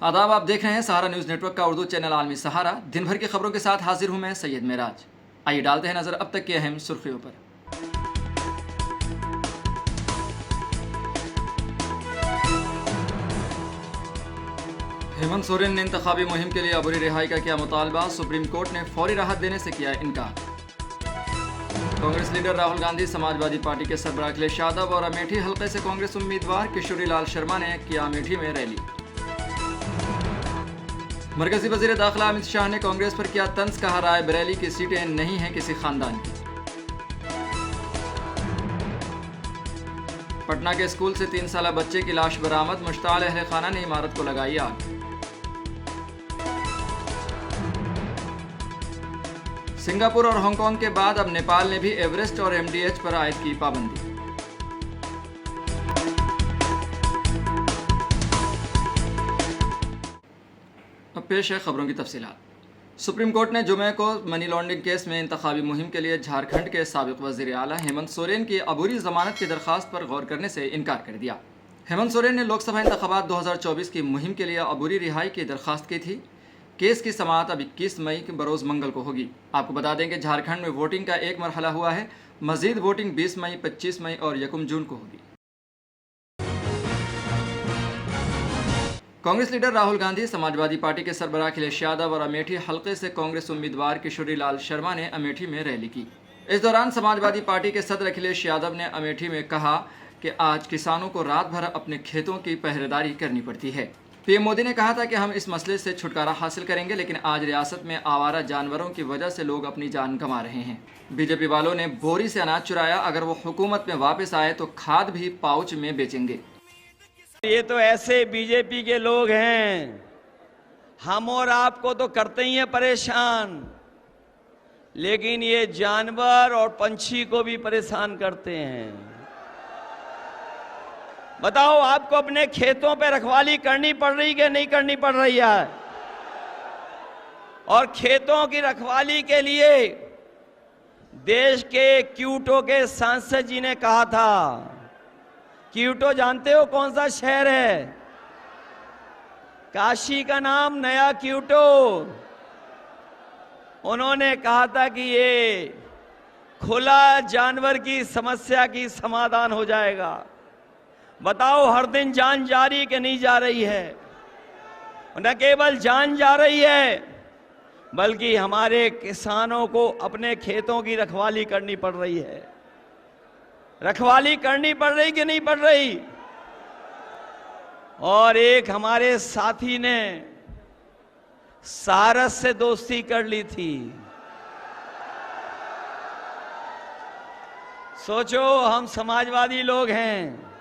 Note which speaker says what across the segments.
Speaker 1: आदाब, आप देख रहे हैं सहारा न्यूज़ नेटवर्क का उर्दू चैनल आलमी सहारा। दिन भर की खबरों के साथ हाजिर हूं मैं सैयद मेराज। आइए डालते हैं नजर अब तक की अहम सुर्खियों पर। हेमंत सोरेन ने इंतखाबी मुहिम के लिए अबूरी रिहाई का किया मुतालबा। सुप्रीम कोर्ट ने फौरी राहत देने से किया इनकार। कांग्रेस लीडर राहुल गांधी समाजवादी पार्टी के सरबराह अखिलेश यादव और अमेठी हल्के से कांग्रेस उम्मीदवार किशोरी लाल शर्मा ने किया अमेठी में रैली। मरकजी वजीर दाखिला अमित शाह ने कांग्रेस पर किया तंज, कहा रायबरेली की सीटें नहीं हैं किसी खानदान की। पटना के स्कूल से 3 साला बच्चे की लाश बरामद, मुश्ताल अहले खाना ने इमारत को लगाई आग। सिंगापुर और हांगकांग के बाद अब नेपाल ने भी एवरेस्ट और एमडीएच पर आयद की पाबंदी। अब पेश है खबरों की तफसीलात। सुप्रीम कोर्ट ने जुमे को मनी लॉन्ड्रिंग केस में इंतखाबी मुहिम के लिए झारखंड के साबिक वजीर आला हेमंत सोरेन की अबूरी जमानत की दरखास्त पर गौर करने से इनकार कर दिया। हेमंत सोरेन ने लोकसभा इंतखाबात 2024 की मुहिम के लिए अबूरी रिहाई की दरखास्त की थी। केस की समाअत अब 21 मई के बरोज़ मंगल को होगी। आपको बता दें कि झारखंड में वोटिंग का एक मरहला हुआ है। मजीद वोटिंग 20 मई, 25 मई और 1 जून को होगी। कांग्रेस लीडर राहुल गांधी, समाजवादी पार्टी के सरबराह अखिलेश यादव और अमेठी हल्के से कांग्रेस उम्मीदवार किशोरी लाल शर्मा ने अमेठी में रैली की। इस दौरान समाजवादी पार्टी के सदर अखिलेश यादव ने अमेठी में कहा कि आज किसानों को रात भर अपने खेतों की पहरेदारी करनी पड़ती है। पीएम मोदी ने कहा था कि हम इस मसले से छुटकारा हासिल करेंगे, लेकिन आज रियासत में आवारा जानवरों की वजह से लोग अपनी जान गंवा रहे हैं। बीजेपी वालों ने बोरी से अनाज चुराया, अगर वो हुकूमत में वापस आए तो खाद भी पाउच में बेचेंगे।
Speaker 2: ये तो ऐसे बीजेपी के लोग हैं, हम और आपको तो करते ही हैं परेशान, लेकिन ये जानवर और पंछी को भी परेशान करते हैं। बताओ, आपको अपने खेतों पे रखवाली करनी पड़ रही कि नहीं करनी पड़ रही है? और खेतों की रखवाली के लिए देश के क्यूटो के सांसद जी ने कहा था। क्यूटो जानते हो कौन सा शहर है? काशी का नाम नया क्यूटो। उन्होंने कहा था कि ये खुला जानवर की समस्या की समाधान हो जाएगा। बताओ, हर दिन जान जा रही कि नहीं जा रही है? न केवल जान जा रही है, बल्कि हमारे किसानों को अपने खेतों की रखवाली करनी पड़ रही है। रखवाली करनी पड़ रही कि नहीं पड़ रही? और एक हमारे साथी ने सारस से दोस्ती कर ली थी। सोचो, हम समाजवादी लोग हैं,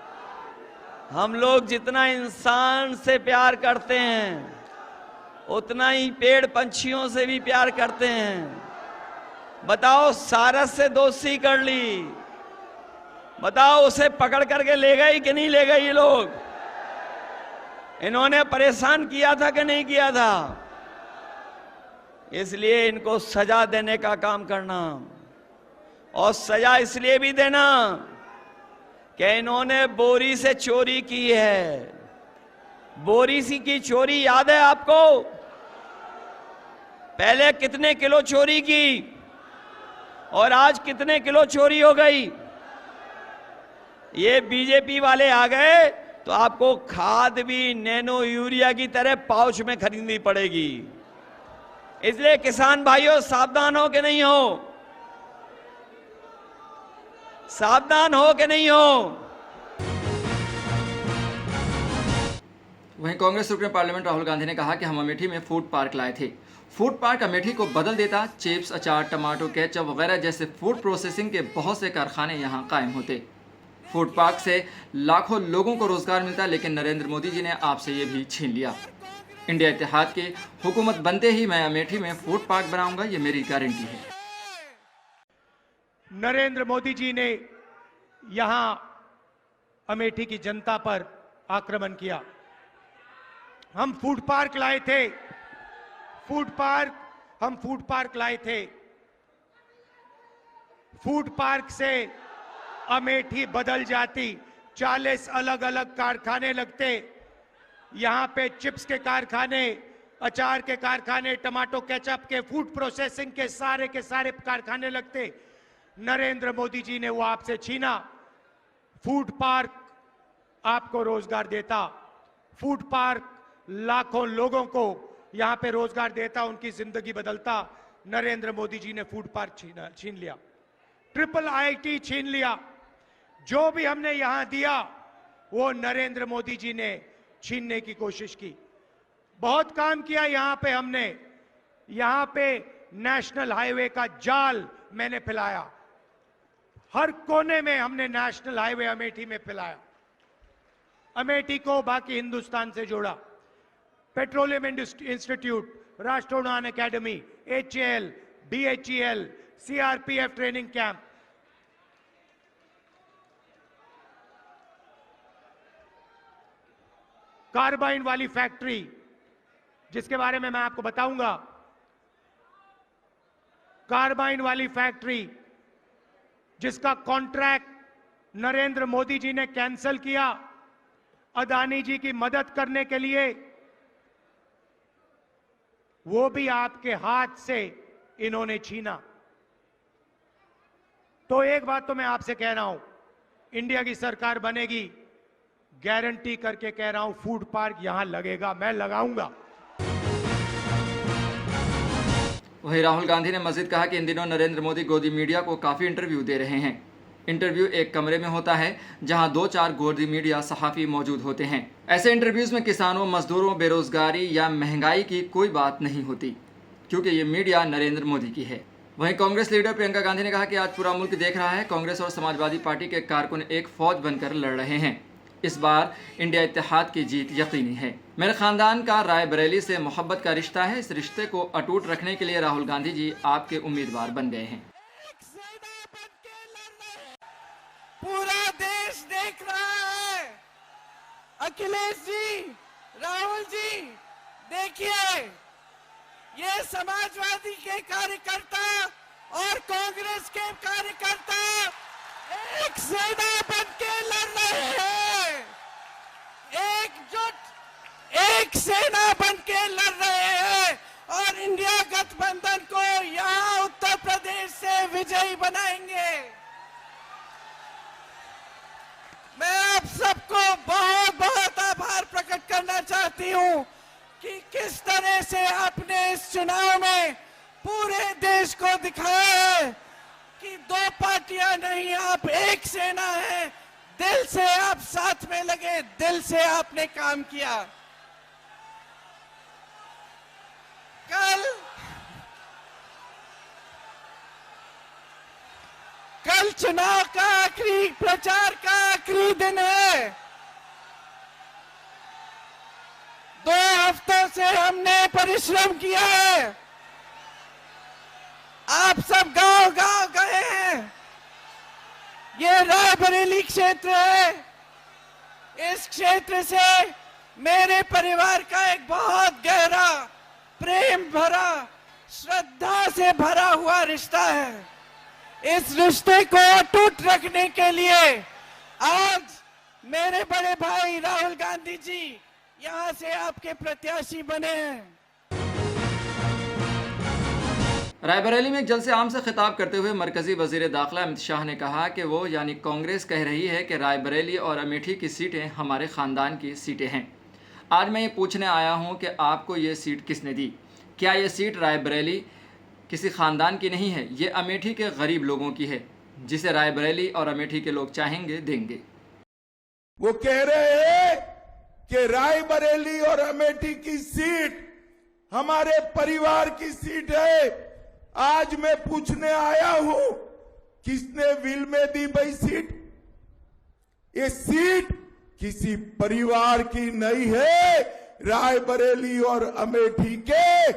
Speaker 2: हम लोग जितना इंसान से प्यार करते हैं उतना ही पेड़ पंछियों से भी प्यार करते हैं। बताओ, सारस से दोस्ती कर ली, बताओ उसे पकड़ करके ले गए कि नहीं ले गए? ये लोग इन्होंने परेशान किया था कि नहीं किया था? इसलिए इनको सजा देने का काम करना, और सजा इसलिए भी देना कि इन्होंने बोरी से चोरी की है। बोरी सी की चोरी याद है आपको? पहले कितने किलो चोरी की और आज कितने किलो चोरी हो गई? ये बीजेपी वाले आ गए तो आपको खाद भी नैनो यूरिया की तरह पाउच में खरीदनी पड़ेगी। इसलिए किसान भाइयों, सावधान हो कि नहीं हो? सावधान हो कि नहीं हो?
Speaker 1: वहीं कांग्रेस सुप्रीम पार्लियामेंट राहुल गांधी ने कहा कि हम अमेठी में फूड पार्क लाए थे। फूड पार्क अमेठी को बदल देता। चिप्स, अचार, टमाटो, केचप वगैरह जैसे फूड प्रोसेसिंग के बहुत से कारखाने यहाँ कायम होते। फूड पार्क से लाखों लोगों को रोजगार मिलता, लेकिन नरेंद्र मोदी जी ने आपसे ये भी छीन लिया। इंडिया इत्तेहाद की हुकूमत बनते ही मैं अमेठी में फूड पार्क बनाऊंगा, ये मेरी गारंटी है।
Speaker 3: नरेंद्र मोदी जी ने यहां अमेठी की जनता पर आक्रमण किया। हम फूड पार्क लाए थे, हम फूड पार्क लाए थे। फूड पार्क से अमेठी बदल जाती, 40 अलग अलग कारखाने लगते, यहां पे चिप्स के कारखाने, अचार के कारखाने, टमाटो केचप के, फूड प्रोसेसिंग के सारे कारखाने लगते। नरेंद्र मोदी जी ने वो आपसे छीना। फूड पार्क आपको रोजगार देता। फूड पार्क लाखों लोगों को यहां पे रोजगार देता, उनकी जिंदगी बदलता। नरेंद्र मोदी जी ने फूड पार्क छीन लिया, ट्रिपल IIT छीन लिया। जो भी हमने यहां दिया वो नरेंद्र मोदी जी ने छीनने की कोशिश की। बहुत काम किया यहां पे हमने। यहां पे नेशनल हाईवे का जाल मैंने फैलाया। हर कोने में हमने नेशनल हाईवे अमेठी में फैलाया। अमेठी को बाकी हिंदुस्तान से जोड़ा। पेट्रोलियम इंस्टीट्यूट, राष्ट्रोड़ान academy, HAL, BHEL, CRPF training camp, carbine वाली फैक्ट्री जिसके बारे में मैं आपको बताऊंगा। कार्बाइन वाली फैक्ट्री जिसका कॉन्ट्रैक्ट नरेंद्र मोदी जी ने कैंसिल किया अदानी जी की मदद करने के लिए, वो भी आपके हाथ से इन्होंने छीना। तो एक बात तो मैं आपसे कह रहा हूं, इंडिया की सरकार बनेगी, गारंटी करके कह रहा हूं, फूड पार्क यहां लगेगा, मैं लगाऊंगा।
Speaker 1: वहीं राहुल गांधी ने मजीद कहा कि इन दिनों नरेंद्र मोदी गोदी मीडिया को काफ़ी इंटरव्यू दे रहे हैं। इंटरव्यू एक कमरे में होता है जहां 2-4 गोदी मीडिया सहाफ़ी मौजूद होते हैं। ऐसे इंटरव्यूज़ में किसानों, मजदूरों, बेरोजगारी या महंगाई की कोई बात नहीं होती, क्योंकि ये मीडिया नरेंद्र मोदी की है। वहीं कांग्रेस लीडर प्रियंका गांधी ने कहा कि आज पूरा मुल्क देख रहा है, कांग्रेस और समाजवादी पार्टी के कारकुन एक फौज बनकर लड़ रहे हैं। इस बार इंडिया इत्तेहाद की जीत यकीनी है। मेरे खानदान का रायबरेली से मोहब्बत का रिश्ता है। इस रिश्ते को अटूट रखने के लिए राहुल गांधी जी आपके उम्मीदवार बन गए हैं।
Speaker 4: पूरा देश देख रहा है। अखिलेश जी, राहुल जी, देखिए, ये समाजवादी के कार्यकर्ता और कांग्रेस के कार्यकर्ता एक सेना बन के लड़ रहे हैं। एकजुट एक सेना बन के लड़ रहे हैं और इंडिया गठबंधन को यहां उत्तर प्रदेश से विजयी बनाएंगे। मैं आप सबको बहुत बहुत आभार प्रकट करना चाहती हूं कि किस तरह से आपने इस चुनाव में पूरे देश को दिखाया है कि दो पार्टियां नहीं, आप एक सेना है। दिल से आप साथ में लगे, दिल से आपने काम किया। कल चुनाव का आखिरी, प्रचार का आखिरी दिन है। 2 हफ्तों से हमने परिश्रम किया है। आप सब गांव-गांव गए हैं। ये रायबरेली क्षेत्र है। इस क्षेत्र से मेरे परिवार का एक बहुत गहरा, प्रेम भरा, श्रद्धा से भरा हुआ रिश्ता है। इस रिश्ते को अटूट रखने के लिए आज मेरे बड़े भाई राहुल गांधी जी यहां से आपके प्रत्याशी बने हैं।
Speaker 1: रायबरेली में एक जलसे आम से खिताब करते हुए मरकजी वजीर दाखिला अमित शाह ने कहा कि वो यानी कांग्रेस कह रही है कि रायबरेली और अमेठी की सीटें हमारे ख़ानदान की सीटें हैं। आज मैं ये पूछने आया हूँ कि आपको ये सीट किसने दी? क्या ये सीट रायबरेली किसी ख़ानदान की नहीं है, ये अमेठी के गरीब लोगों की है, जिसे रायबरेली और अमेठी के लोग चाहेंगे देंगे।
Speaker 5: वो कह रहे हैं कि रायबरेली और अमेठी की सीट हमारे परिवार की सीट है। आज मैं पूछने आया हूं, किसने विल में दी भाई सीट? ये सीट किसी परिवार की नहीं है, रायबरेली और अमेठी के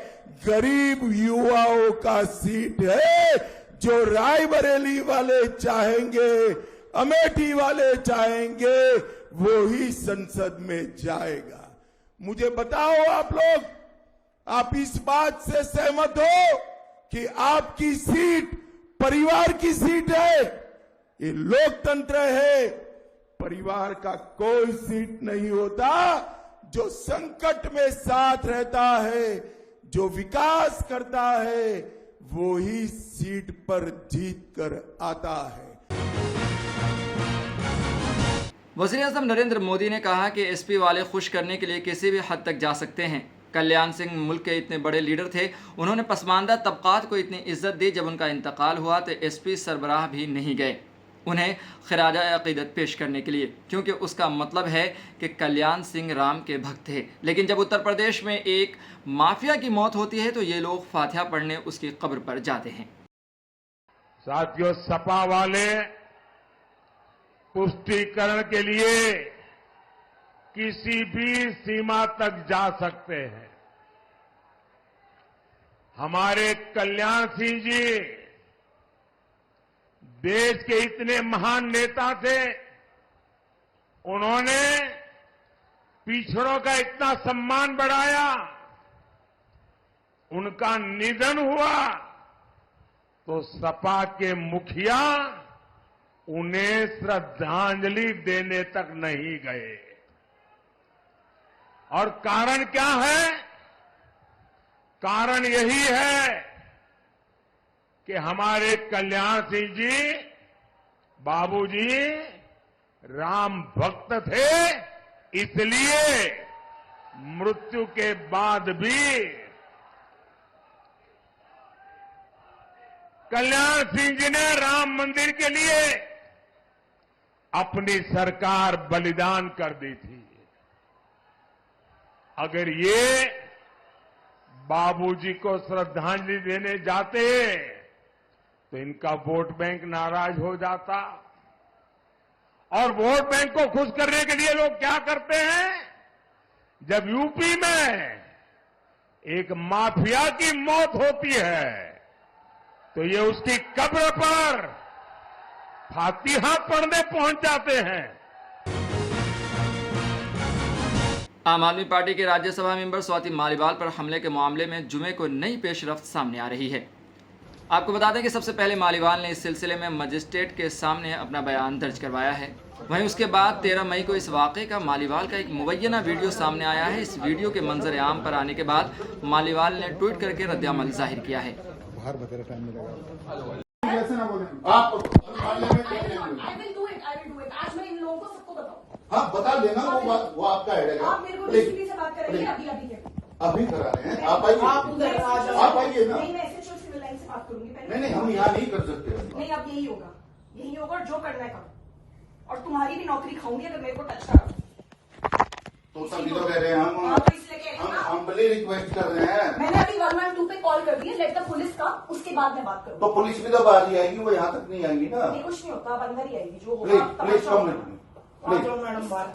Speaker 5: गरीब युवाओं का सीट है। जो रायबरेली वाले चाहेंगे, अमेठी वाले चाहेंगे, वो ही संसद में जाएगा। मुझे बताओ आप लोग, आप इस बात से सहमत हो कि आपकी सीट परिवार की सीट है? ये लोकतंत्र है। परिवार का कोई सीट नहीं होता जो संकट में साथ रहता है, जो विकास करता है, वो ही सीट पर जीत कर आता है।
Speaker 1: वज़ीर-ए-आज़म नरेंद्र मोदी ने कहा कि एसपी वाले खुश करने के लिए किसी भी हद तक जा सकते हैं। कल्याण सिंह मुल्क के इतने बड़े लीडर थे, उन्होंने पसमानदा तबकात को इतनी इज्जत दी, जब उनका इंतकाल हुआ तो एसपी सरबराह भी नहीं गए उन्हें खिराज अक़ीदत पेश करने के लिए, क्योंकि उसका मतलब है कि कल्याण सिंह राम के भक्त थे। लेकिन जब उत्तर प्रदेश में एक माफिया की मौत होती है तो ये लोग फातिहा पढ़ने उसकी कब्र पर जाते हैं।
Speaker 5: साथियों, सपा वाले पुष्टिकरण के लिए किसी भी सीमा तक जा सकते हैं। हमारे कल्याण सिंह जी देश के इतने महान नेता थे, उन्होंने पिछड़ों का इतना सम्मान बढ़ाया, उनका निधन हुआ तो सपा के मुखिया उन्हें श्रद्धांजलि देने तक नहीं गए। और कारण क्या है? कारण यही है कि हमारे कल्याण सिंह जी बाबूजी राम भक्त थे, इसलिए मृत्यु के बाद भी कल्याण सिंह जी ने राम मंदिर के लिए अपनी सरकार बलिदान कर दी थी। अगर ये बाबूजी को श्रद्धांजलि देने जाते तो इनका वोट बैंक नाराज हो जाता। और वोट बैंक को खुश करने के लिए लोग क्या करते हैं? जब यूपी में एक माफिया की मौत होती है तो ये उसकी कब्र पर फातिहा पढ़ने पहुंच जाते हैं।
Speaker 1: आम आदमी पार्टी के राज्यसभा मेंबर स्वाति मालीवाल पर हमले के मामले में जुमे को नई पेशरफ्त सामने आ रही है। आपको बता दें कि सबसे पहले मालीवाल ने इस सिलसिले में मजिस्ट्रेट के सामने अपना बयान दर्ज करवाया है। वहीं उसके बाद 13 मई को इस वाक़े का मालीवाल का एक मुबैना वीडियो सामने आया है। इस वीडियो के मंजर आम पर आने के बाद मालीवाल ने ट्वीट करके रद्द-ए-अमल जाहिर किया है।
Speaker 6: हाँ, बता देना, वो आपका है।
Speaker 7: आप मेरे को डीसीपी से बात करेंगे
Speaker 6: अभी करा रहे हैं। आप आइए, आप आइए ना।
Speaker 7: नहीं, मैं एसएचओ सिविल लाइन से बात करूंगी पहले।
Speaker 6: नहीं, हम यहाँ नहीं कर सकते।
Speaker 7: नहीं, अब यही होगा और जो करना है करो। और तुम्हारी भी नौकरी खाऊंगी अगर मेरे को टच करो।
Speaker 6: तो तभी तो कह रहे हैं हम।
Speaker 7: हाँ, तो इसलिए कह रहे हैं ना।
Speaker 6: हम बड़ी रिक्वेस्ट कर रहे हैं।
Speaker 7: मैंने अभी 112 पे कॉल कर दी है, लेट द पुलिस का, उसके बाद मैं बात करूंगी।
Speaker 6: तो पुलिस भी तो बाहर ही आएगी, वो यहाँ तक नहीं आएगी ना।
Speaker 7: नहीं, कुछ नहीं होता, अब अंदर ही आएगी। जो होगा
Speaker 6: प्लीज कम
Speaker 7: मैडम बात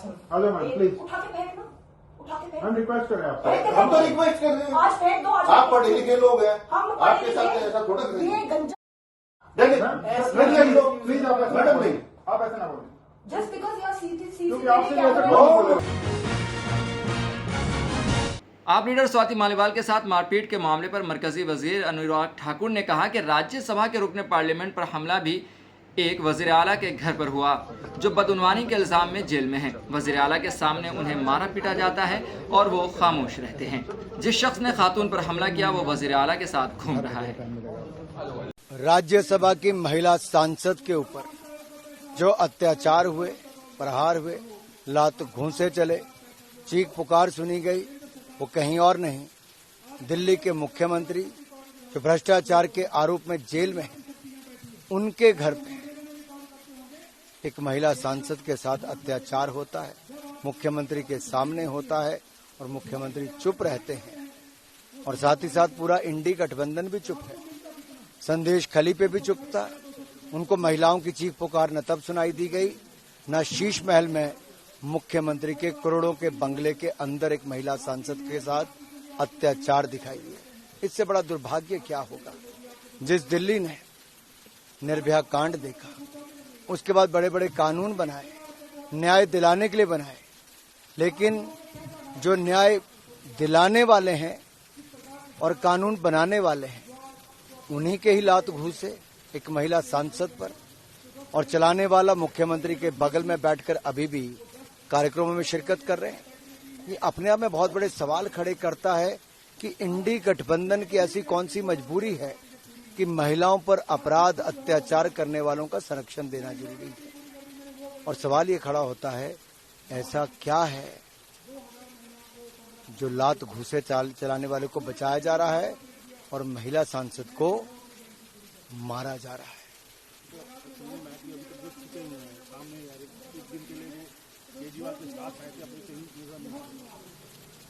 Speaker 6: प्लीज
Speaker 7: उठा के फेंक ना, उठा के फेंक।
Speaker 6: हम रिक्वेस्ट कर रहे हैं आपसे। हम तो रिक्वेस्ट कर रहे हैं।
Speaker 7: आज फेंक दो।
Speaker 6: आप पढ़े लिखे लोग हैं,
Speaker 7: हम
Speaker 6: आपके साथ ऐसा थोड़ा करेंगे।
Speaker 7: ये गंजा
Speaker 6: प्लीज आप मैडम नहीं, आप ऐसा ना बोलें।
Speaker 7: जस्ट बिकॉज यू आर सीटी
Speaker 1: आप लीडर स्वाति मालीवाल के साथ मारपीट के मामले पर मरकजी वजीर अनुराग ठाकुर ने कहा कि राज्यसभा के रुकने पार्लियामेंट पर हमला भी एक वजीर आला के घर पर हुआ, जो बदउनवानी के इल्जाम में जेल में हैं। वजीर आला के सामने उन्हें मारा पीटा जाता है और वो खामोश रहते हैं। जिस शख्स ने खातून पर हमला किया वो वजीर आला के साथ घूम रहा है।
Speaker 8: राज्यसभा की महिला सांसद के ऊपर जो अत्याचार हुए, प्रहार हुए, लात घूंसे चले, चीख पुकार सुनी गई, वो कहीं और नहीं, दिल्ली के मुख्यमंत्री जो भ्रष्टाचार के आरोप में जेल में हैं, उनके घर पे एक महिला सांसद के साथ अत्याचार होता है, मुख्यमंत्री के सामने होता है और मुख्यमंत्री चुप रहते हैं। और साथ ही साथ पूरा इंडी गठबंधन भी चुप है। संदेश खली पे भी चुप था। उनको महिलाओं की चीख पुकार न तब सुनाई दी गई, न शीश महल में मुख्यमंत्री के करोड़ों के बंगले के अंदर एक महिला सांसद के साथ अत्याचार दिखाई दिए। इससे बड़ा दुर्भाग्य क्या होगा? जिस दिल्ली ने निर्भया कांड देखा, उसके बाद बड़े बड़े कानून बनाए, न्याय दिलाने के लिए बनाए, लेकिन जो न्याय दिलाने वाले हैं और कानून बनाने वाले हैं, उन्हीं के ही लात घूसे एक महिला सांसद पर, और चलाने वाला मुख्यमंत्री के बगल में बैठकर अभी भी कार्यक्रमों में शिरकत कर रहे हैं। ये अपने आप में बहुत बड़े सवाल खड़े करता है कि इंडी गठबंधन की ऐसी कौन सी मजबूरी है कि महिलाओं पर अपराध अत्याचार करने वालों का संरक्षण देना जरूरी है। और सवाल ये खड़ा होता है, ऐसा क्या है जो लात घूसे चलाने वाले को बचाया जा रहा है और महिला सांसद को मारा जा रहा है।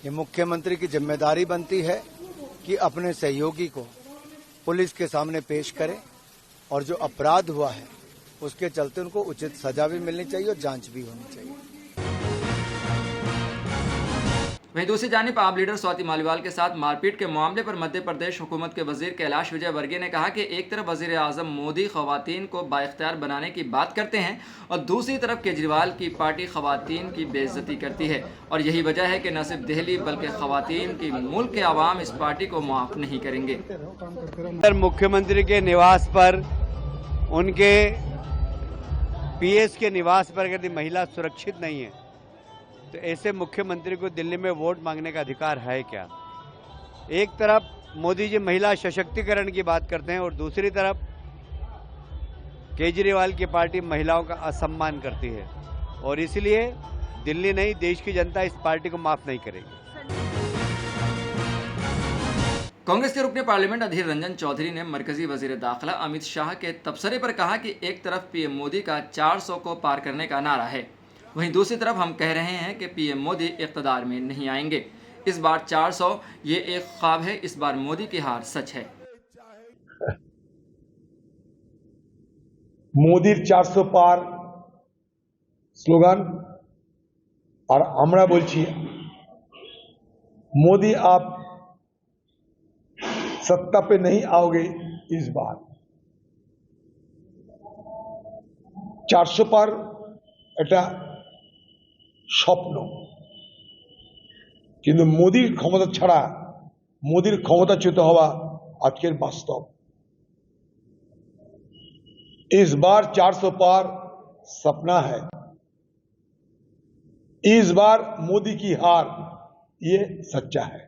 Speaker 8: ये मुख्यमंत्री की जिम्मेदारी बनती है कि अपने सहयोगी को पुलिस के सामने पेश करें और जो अपराध हुआ है उसके चलते उनको उचित सजा भी मिलनी चाहिए और जांच भी होनी चाहिए।
Speaker 1: वहीं दूसरी जानिब आप लीडर स्वाति मालीवाल के साथ मारपीट के मामले पर मध्य प्रदेश हुकूमत के वजीर कैलाश विजयवर्गीय ने कहा कि एक तरफ वजीर आजम मोदी खवातीन को बाइख्तियार बनाने की बात करते हैं और दूसरी तरफ केजरीवाल की पार्टी खवातीन की बेइज्जती करती है और यही वजह है कि न सिर्फ दिल्ली बल्कि खवातीन की मुल्क के आवाम इस पार्टी को माफ नहीं करेंगे।
Speaker 9: मुख्यमंत्री के निवास पर, उनके पीएस के निवास पर यदि महिला सुरक्षित नहीं है तो ऐसे मुख्यमंत्री को दिल्ली में वोट मांगने का अधिकार है क्या? एक तरफ मोदी जी महिला सशक्तिकरण की बात करते हैं और दूसरी तरफ केजरीवाल की पार्टी महिलाओं का असम्मान करती है और इसलिए दिल्ली नहीं देश की जनता इस पार्टी को माफ नहीं करेगी।
Speaker 1: कांग्रेस के रुकने पार्लियामेंट अधीर रंजन चौधरी ने मरकजी वजीर दाखिला अमित शाह के तबसरे पर कहा कि एक तरफ पीएम मोदी का 400 को पार करने का नारा है, वहीं दूसरी तरफ हम कह रहे हैं कि पीएम मोदी इक़्तिदार में नहीं आएंगे। इस बार 400 ये एक ख्वाब है, इस बार मोदी की हार सच है।
Speaker 5: মোদির 400 পার স্লোগান और আমরা বলছি मोदी आप सत्ता पे नहीं आओगे इस बार। 400 পার এটা স্বপ্ন, কিন্তু মোদির ক্ষমতা ছাড়া মোদির ক্ষমতাচ্যুত হওয়া আজকের বাস্তব। इस बार 400 पार सपना है, इस बार मोदी की हार ये सच्चा है।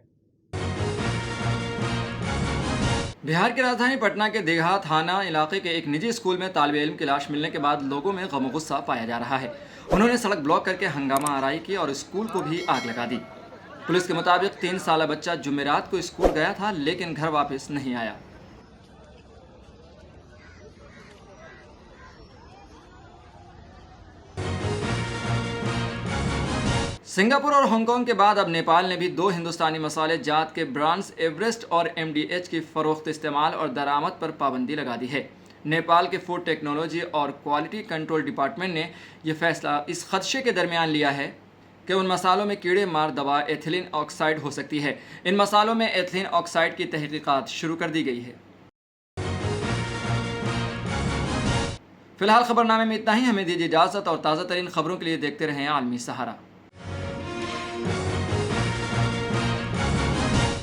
Speaker 1: बिहार की राजधानी पटना के दीघा थाना इलाके के एक निजी स्कूल में तालिब इल्म की लाश मिलने के बाद लोगों में गम गुस्सा पाया जा रहा है। उन्होंने सड़क ब्लॉक करके हंगामा आराई की और स्कूल को भी आग लगा दी। पुलिस के मुताबिक 3 साला बच्चा जुमेरात को स्कूल गया था लेकिन घर वापस नहीं आया। सिंगापुर और हांगकांग के बाद अब नेपाल ने भी 2 हिंदुस्तानी मसाले जात के ब्रांड्स एवरेस्ट और MDH की फरोख्त, इस्तेमाल और दरामद पर पाबंदी लगा दी है। नेपाल के फूड टेक्नोलॉजी और क्वालिटी कंट्रोल डिपार्टमेंट ने यह फैसला इस खदशे के दरमियान लिया है कि उन मसालों में कीड़े मार दवा एथिलीन ऑक्साइड हो सकती है। इन मसालों में एथिलीन ऑक्साइड की तहकीकात शुरू कर दी गई है। फिलहाल खबरनामे में इतना ही। हमें दीजिए इजाज़त और ताज़ा तरीन खबरों के लिए देखते रहें आलमी सहारा।